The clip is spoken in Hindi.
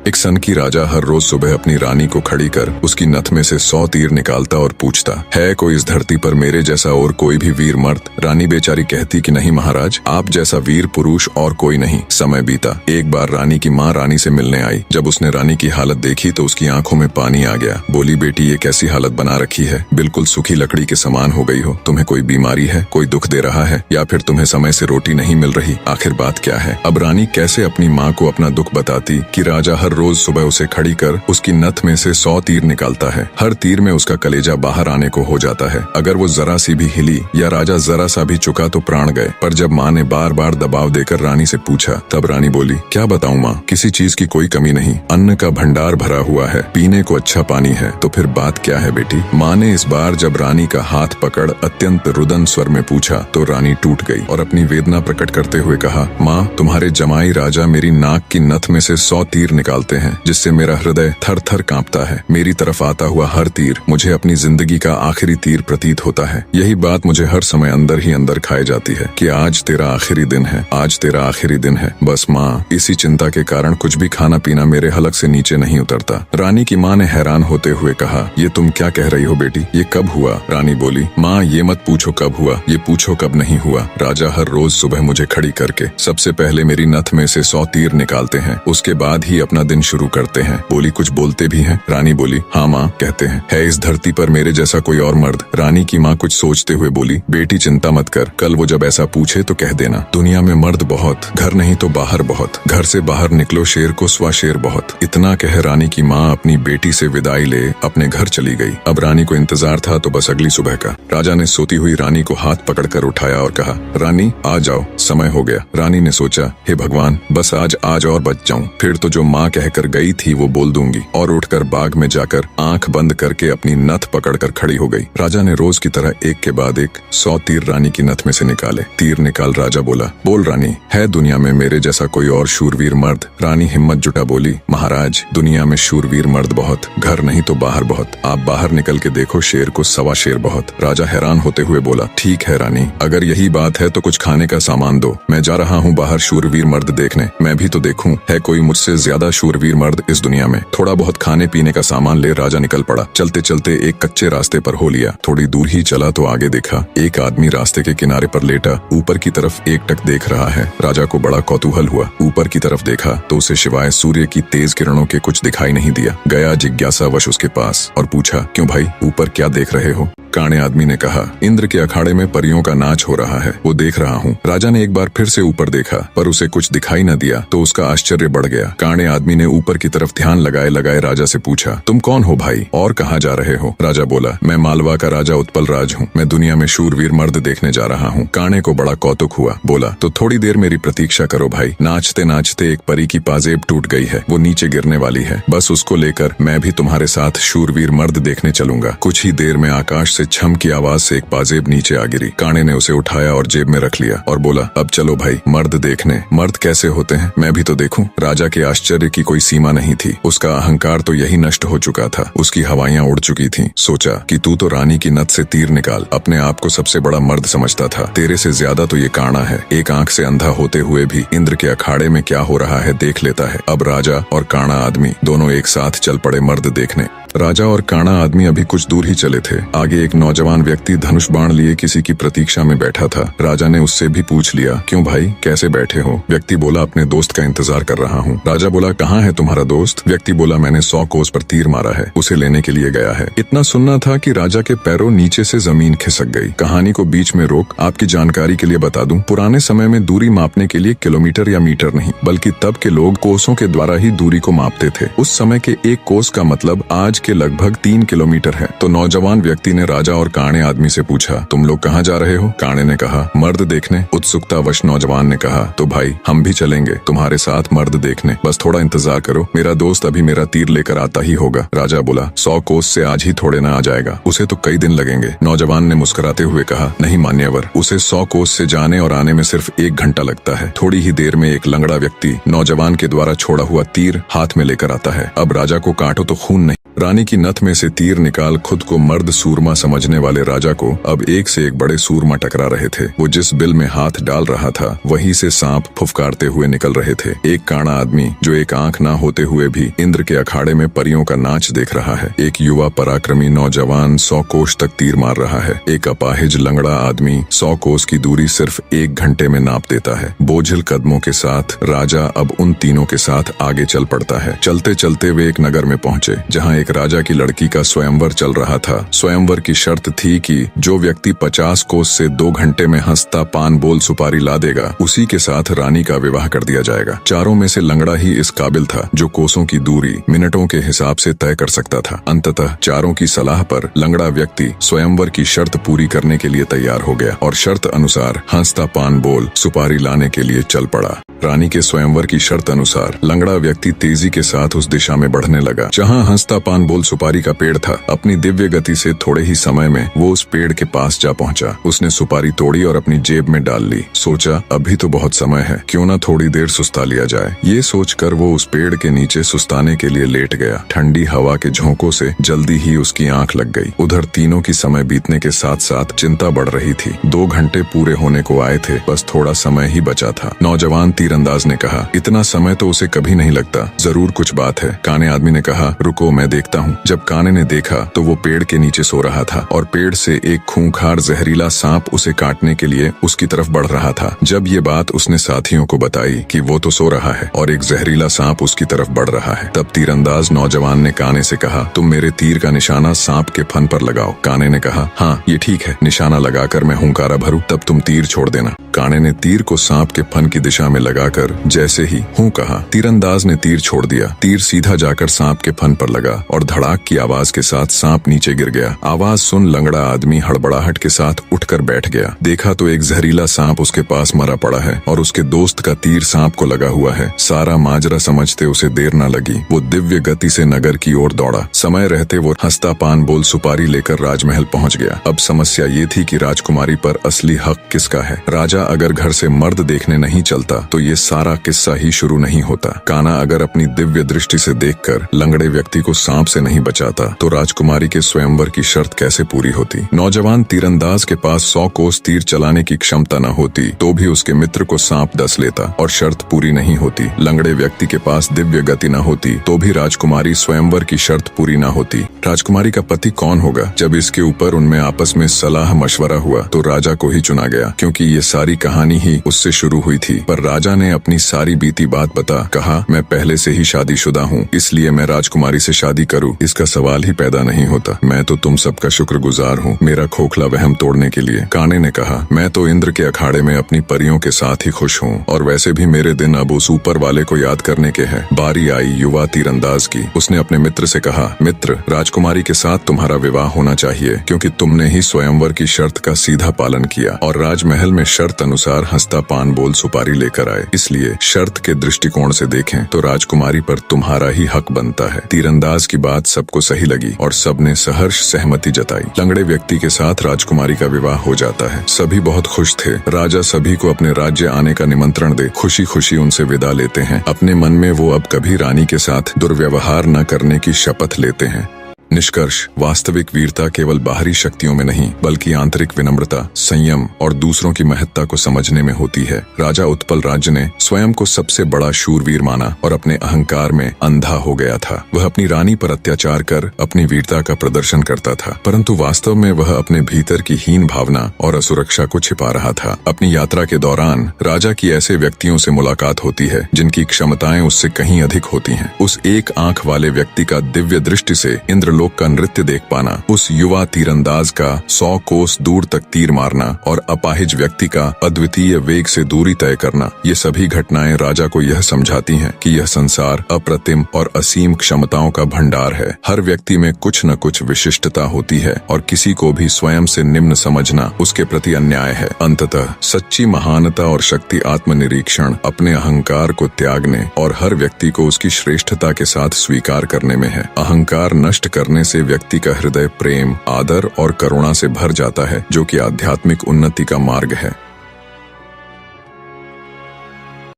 एक सन की राजा हर रोज सुबह अपनी रानी को खड़ी कर उसकी नथ में से 100 तीर निकालता और पूछता, है कोई इस धरती पर मेरे जैसा और कोई भी वीर मर्द? रानी बेचारी कहती कि नहीं महाराज, आप जैसा वीर पुरुष और कोई नहीं। समय बीता। एक बार रानी की माँ रानी से मिलने आई। जब उसने रानी की हालत देखी तो उसकी आंखों में पानी आ गया। बोली, बेटी ये कैसी हालत बना रखी है, बिल्कुल सूखी लकड़ी के समान हो गई हो। तुम्हें कोई बीमारी है, कोई दुख दे रहा है, या फिर तुम्हें समय से रोटी नहीं मिल रही? आखिर बात क्या है? अब रानी कैसे अपनी माँ को अपना दुख बताती कि राजा हर रोज सुबह उसे खड़ी कर उसकी नथ में से 100 तीर निकालता है। हर तीर में उसका कलेजा बाहर आने को हो जाता है। अगर वो जरा सी भी हिली या राजा जरा सा भी चुका तो प्राण गए। पर जब माँ ने बार बार दबाव देकर रानी से पूछा, तब रानी बोली, क्या बताऊं माँ, किसी चीज की कोई कमी नहीं, अन्न का भंडार भरा हुआ है, पीने को अच्छा पानी है। तो फिर बात क्या है बेटी? माँ ने इस बार जब रानी का हाथ पकड़ अत्यंत रुदन स्वर में पूछा तो रानी टूट गई और अपनी वेदना प्रकट करते हुए कहा, माँ तुम्हारे जमाई राजा मेरी नाक की नथ में से 100 तीर निकालते हैं, जिससे मेरा हृदय थर थर कांपता है। मेरी तरफ आता हुआ हर तीर मुझे अपनी जिंदगी का आखिरी तीर प्रतीत होता है। यही बात मुझे हर समय अंदर ही अंदर खाए जाती है कि आज तेरा आखिरी दिन है, आज तेरा आखिरी दिन है। बस माँ, इसी चिंता के कारण कुछ भी खाना पीना मेरे हलक से नीचे नहीं उतरता। रानी की माँ ने हैरान होते हुए कहा, ये तुम क्या कह रही हो बेटी, ये कब हुआ? रानी बोली, माँ ये मत पूछो कब हुआ, ये पूछो कब नहीं हुआ। राजा हर रोज सुबह मुझे खड़ी करके सबसे पहले मेरी नथ में से 100 तीर निकालते हैं, उसके बाद ही अपना दिन शुरू करते हैं। बोली, कुछ बोलते भी हैं? रानी बोली, हाँ माँ कहते हैं। है इस धरती पर मेरे जैसा कोई और मर्द? रानी की माँ कुछ सोचते हुए बोली, बेटी चिंता मत कर, कल वो जब ऐसा पूछे तो कह देना, दुनिया में मर्द बहुत, घर नहीं तो बाहर बहुत, घर से बाहर निकलो शेर को स्वा शेर बहुत। इतना कह रानी की माँ अपनी बेटी से विदाई ले अपने घर चली गई। अब रानी को इंतजार था तो बस अगली सुबह का। राजा ने सोती हुई रानी को हाथ पकड़कर उठाया और कहा, रानी आ जाओ, समय हो गया। रानी ने सोचा, हे भगवान, बस आज और बच जाऊं, फिर तो जो माँ कहकर गई थी वो बोल दूंगी। और उठकर बाग में जाकर आंख बंद करके अपनी नथ पकड़कर खड़ी हो गई। राजा ने रोज की तरह एक के बाद एक 100 तीर रानी की नथ में से निकाले। तीर निकाल राजा बोला, बोल रानी, है दुनिया में मेरे जैसा कोई और शूरवीर मर्द? रानी हिम्मत जुटा बोली, महाराज दुनिया में शूरवीर मर्द बहुत, घर नहीं तो बाहर बहुत, आप बाहर निकल के देखो शेर को सवा शेर बहुत। राजा हैरान होते हुए बोला, ठीक है रानी, अगर यही बात है तो कुछ खाने का सामान दो, मैं जा रहा हूँ बाहर शूरवीर मर्द देखने, मैं भी तो देखूं है कोई मुझसे ज्यादा शूरवीर मर्द इस दुनिया में। थोड़ा बहुत खाने पीने का सामान ले राजा निकल पड़ा। चलते चलते एक कच्चे रास्ते पर हो लिया। थोड़ी दूर ही चला तो आगे देखा एक आदमी रास्ते के किनारे पर लेटा ऊपर की तरफ एकटक देख रहा है। राजा को बड़ा कौतूहल हुआ। ऊपर की तरफ देखा तो उसे सिवाय सूर्य की तेज किरणों के कुछ दिखाई नहीं दिया। गया जिज्ञासावश उसके पास और पूछा, क्यों भाई, ऊपर क्या देख रहे हो? काणे आदमी ने कहा, इंद्र के अखाड़े में परियों का नाच हो रहा है, वो देख रहा हूँ। राजा ने एक बार फिर से ऊपर देखा पर उसे कुछ दिखाई न दिया तो उसका आश्चर्य बढ़ गया। काणे आदमी ने ऊपर की तरफ ध्यान लगाए लगाए राजा से पूछा, तुम कौन हो भाई और कहाँ जा रहे हो? राजा बोला, मैं मालवा का राजा उत्पल राज हूँ, मैं दुनिया में शूरवीर मर्द देखने जा रहा हूँ। काणे को बड़ा कौतुक हुआ। बोला, तो थोड़ी देर मेरी प्रतीक्षा करो भाई। नाचते नाचते एक परी की पाजेब टूट गई है, वो नीचे गिरने वाली है, बस उसको लेकर मैं भी तुम्हारे साथ शूरवीर मर्द देखने चलूंगा। कुछ ही देर में आकाश से छम की आवाज से एक पाजेब नीचे आ गिरी। काणे ने उसे उठाया और जेब में रख लिया और बोला, अब चलो भाई मर्द देखने। मर्द कैसे होते हैं मैं भी तो देखूं। राजा के आश्चर्य की कोई सीमा नहीं थी। उसका अहंकार तो यही नष्ट हो चुका था, उसकी हवाइयां उड़ चुकी थीं। सोचा कि तू तो रानी की नथ से तीर निकाल अपने आप को सबसे बड़ा मर्द समझता था, तेरे से ज्यादा तो ये काणा है। एक आंख से अंधा होते हुए भी इंद्र के अखाड़े में क्या हो रहा है देख लेता है। अब राजा और काणा आदमी दोनों एक साथ चल पड़े मर्द देखने। राजा और काणा आदमी अभी कुछ दूर ही चले थे। आगे एक नौजवान व्यक्ति धनुष बाण लिए किसी की प्रतीक्षा में बैठा था। राजा ने उससे भी पूछ लिया, क्यों भाई कैसे बैठे हो? व्यक्ति बोला, अपने दोस्त का इंतजार कर रहा हूँ। राजा बोला, कहाँ है तुम्हारा दोस्त? व्यक्ति बोला, मैंने 100 कोस पर तीर मारा है, उसे लेने के लिए गया है। इतना सुनना था कि राजा के पैरों नीचे से जमीन खिसक गई। कहानी को बीच में रोक आपकी जानकारी के लिए बता दूं, पुराने समय में दूरी मापने के लिए किलोमीटर या मीटर नहीं बल्कि तब के लोग कोसों के द्वारा ही दूरी को मापते थे। उस समय के एक कोस का मतलब आज के लगभग 3 किलोमीटर है। तो नौजवान व्यक्ति ने राजा और काणे आदमी से पूछा, तुम लोग कहाँ जा रहे हो? काणे ने कहा, मर्द देखने। उत्सुकतावश नौजवान ने कहा, तो भाई हम भी चलेंगे तुम्हारे साथ मर्द देखने, बस थोड़ा इंतजार करो, मेरा दोस्त अभी मेरा तीर लेकर आता ही होगा। राजा बोला, 100 कोस से आज ही थोड़े ना आ जाएगा, उसे तो कई दिन लगेंगे। नौजवान ने मुस्कुराते हुए कहा, नहीं मान्यवर, उसे 100 कोस से जाने और आने में सिर्फ 1 घंटा लगता है। थोड़ी ही देर में एक लंगड़ा व्यक्ति नौजवान के द्वारा छोड़ा हुआ तीर हाथ में लेकर आता है। अब राजा को काटो तो खून नहीं रानी की नथ में से तीर निकाल खुद को मर्द सूरमा समझने वाले राजा को अब एक से एक बड़े सूरमा टकरा रहे थे। वो जिस बिल में हाथ डाल रहा था वहीं से सांप फुफकारते हुए निकल रहे थे। एक काना आदमी जो एक आंख ना होते हुए भी इंद्र के अखाड़े में परियों का नाच देख रहा है। एक युवा पराक्रमी नौजवान 100 कोस तक तीर मार रहा है। एक अपाहिज लंगड़ा आदमी 100 कोस की दूरी सिर्फ 1 घंटे में नाप देता है। बोझिल कदमों के साथ राजा अब उन तीनों के साथ आगे चल पड़ता है। चलते चलते वे एक नगर में पहुंचे जहां एक राजा की लड़की का स्वयंवर चल रहा था। स्वयंवर की शर्त थी कि जो व्यक्ति 50 कोस से 2 घंटे में हंसता पान बोल सुपारी ला देगा उसी के साथ रानी का विवाह कर दिया जाएगा। चारों में से लंगड़ा ही इस काबिल था जो कोसों की दूरी मिनटों के हिसाब से तय कर सकता था। अंततः चारों की सलाह पर लंगड़ा व्यक्ति स्वयंवर की शर्त पूरी करने के लिए तैयार हो गया और शर्त अनुसार हंसता पान बोल सुपारी लाने के लिए चल पड़ा। रानी के स्वयंवर की शर्त अनुसार लंगड़ा व्यक्ति तेजी के साथ उस दिशा में बढ़ने लगा जहां हंसता पान बोल सुपारी का पेड़ था। अपनी दिव्य गति से थोड़े ही समय में वो उस पेड़ के पास जा पहुंचा। उसने सुपारी तोड़ी और अपनी जेब में डाल ली। सोचा अभी तो बहुत समय है, क्यों ना थोड़ी देर सुस्ता लिया जाए। ये सोचकर वो उस पेड़ के नीचे सुस्ताने के लिए लेट गया। ठंडी हवा के झोंकों से जल्दी ही उसकी आंख लग गई। उधर तीनों की समय बीतने के साथ साथ चिंता बढ़ रही थी। 2 घंटे पूरे होने को आए थे, बस थोड़ा समय ही बचा था। नौजवान तीरंदाज ने कहा, इतना समय तो उसे कभी नहीं लगता, जरूर कुछ बात है। काने आदमी ने कहा, रुको मैं देखता हूँ। जब काने ने देखा तो वो पेड़ के नीचे सो रहा था और पेड़ से एक खूंखार जहरीला सांप उसे काटने के लिए उसकी तरफ बढ़ रहा था। जब ये बात उसने साथियों को बताई कि वो तो सो रहा है और एक जहरीला सांप उसकी तरफ बढ़ रहा है, तब तीरंदाज नौजवान ने काने से कहा, तुम मेरे तीर का निशाना सांप के फन पर लगाओ। काने ने कहा, हाँ ये ठीक है, निशाना लगाकर मैं हुंकारा भरूं तब तुम तीर छोड़ देना। काने ने तीर को सांप के फन की दिशा में लगाकर जैसे ही हूं कहा, तीरंदाज ने तीर छोड़ दिया। तीर सीधा जाकर सांप के फन पर लगा और धड़ाक की आवाज के साथ सांप नीचे गिर गया। आवाज सुन लंगड़ा आदमी हड़बड़ाहट के साथ उठकर बैठ गया। देखा तो एक जहरीला सांप उसके पास मरा पड़ा है और उसके दोस्त का तीर सांप को लगा हुआ है। सारा माजरा समझते उसे देर न लगी। वो दिव्य गति से नगर की ओर दौड़ा। समय रहते वो हंसता पान बोल सुपारी लेकर राजमहल पहुंच गया। अब समस्या ये थी कि राजकुमारी पर असली हक किसका है। राजा अगर घर से मर्द देखने नहीं चलता तो ये सारा किस्सा ही शुरू नहीं होता। काना अगर अपनी दिव्य दृष्टि से देखकर लंगड़े व्यक्ति को सांप से नहीं बचाता तो राजकुमारी के स्वयंवर की शर्त कैसे पूरी होती। नौजवान तीरंदाज के पास 100 कोस तीर चलाने की क्षमता न होती तो भी उसके मित्र को सांप डस लेता और शर्त पूरी नहीं होती। लंगड़े व्यक्ति के पास दिव्य गति न होती तो भी राजकुमारी स्वयंवर की शर्त पूरी न होती। राजकुमारी का पति कौन होगा? जब इसके ऊपर उनमें आपस में सलाह मशवरा हुआ तो राजा को ही चुना गया, क्योंकि ये सारी कहानी ही उससे शुरू हुई थी। पर राजा ने अपनी सारी बीती बात बता कहा, मैं पहले से ही शादीशुदा हूँ, इसलिए मैं राजकुमारी से शादी करूँ इसका सवाल ही पैदा नहीं होता। मैं तो तुम सबका शुक्रगुजार हूँ मेरा खोखला वहम तोड़ने के लिए। काने ने कहा, मैं तो इंद्र के अखाड़े में अपनी परियों के साथ ही खुश हूँ और वैसे भी मेरे दिन अब उस ऊपर वाले को याद करने के हैं। बारी आई युवा तीरंदाज की। उसने अपने मित्र से कहा, मित्र राजकुमारी के साथ तुम्हारा विवाह होना चाहिए, क्योंकि तुमने ही स्वयंवर की शर्त का सीधा पालन किया और राजमहल में शर्त अनुसार हंसता पान बोल सुपारी लेकर आए। इसलिए शर्त के दृष्टिकोण से देखें तो राजकुमारी पर तुम्हारा ही हक बनता है। तीरंदाज की बात सबको सही लगी और सबने सहर्ष सहमति जताई। लंगड़े व्यक्ति के साथ राजकुमारी का विवाह हो जाता है। सभी बहुत खुश थे। राजा सभी को अपने राज्य आने का निमंत्रण दे खुशी खुशी उनसे विदा लेते हैं। अपने मन में वो अब कभी रानी के साथ दुर्व्यवहार न करने की शपथ लेते हैं। निष्कर्ष, वास्तविक वीरता केवल बाहरी शक्तियों में नहीं बल्कि आंतरिक विनम्रता, संयम और दूसरों की महत्ता को समझने में होती है। राजा उत्पल राज्य ने स्वयं को सबसे बड़ा शूरवीर माना और अपने अहंकार में अंधा हो गया था। वह अपनी रानी पर अत्याचार कर अपनी वीरता का प्रदर्शन करता था, परंतु वास्तव में वह अपने भीतर की हीन भावना और असुरक्षा को छिपा रहा था। अपनी यात्रा के दौरान राजा की ऐसे व्यक्तियों से मुलाकात होती है जिनकी क्षमताएं उससे कहीं अधिक होती हैं। उस एक आंख वाले व्यक्ति का दिव्य दृष्टि से इंद्रलोक का नृत्य देख पाना, उस युवा तीरंदाज का 100 कोस दूर तक तीर मारना और अपाहिज व्यक्ति का अद्वितीय वेग से दूरी तय करना, ये सभी घटनाएं राजा को यह समझाती हैं कि यह संसार अप्रतिम और असीम क्षमताओं का भंडार है। हर व्यक्ति में कुछ न कुछ विशिष्टता होती है और किसी को भी स्वयं से निम्न समझना उसके प्रति अन्याय है। अंततः सच्ची महानता और शक्ति आत्मनिरीक्षण, अपने अहंकार को त्यागने और हर व्यक्ति को उसकी श्रेष्ठता के साथ स्वीकार करने में है। अहंकार नष्ट करने से व्यक्ति का हृदय प्रेम, आदर और करुणा से भर जाता है, जो कि आध्यात्मिक उन्नति का मार्ग है।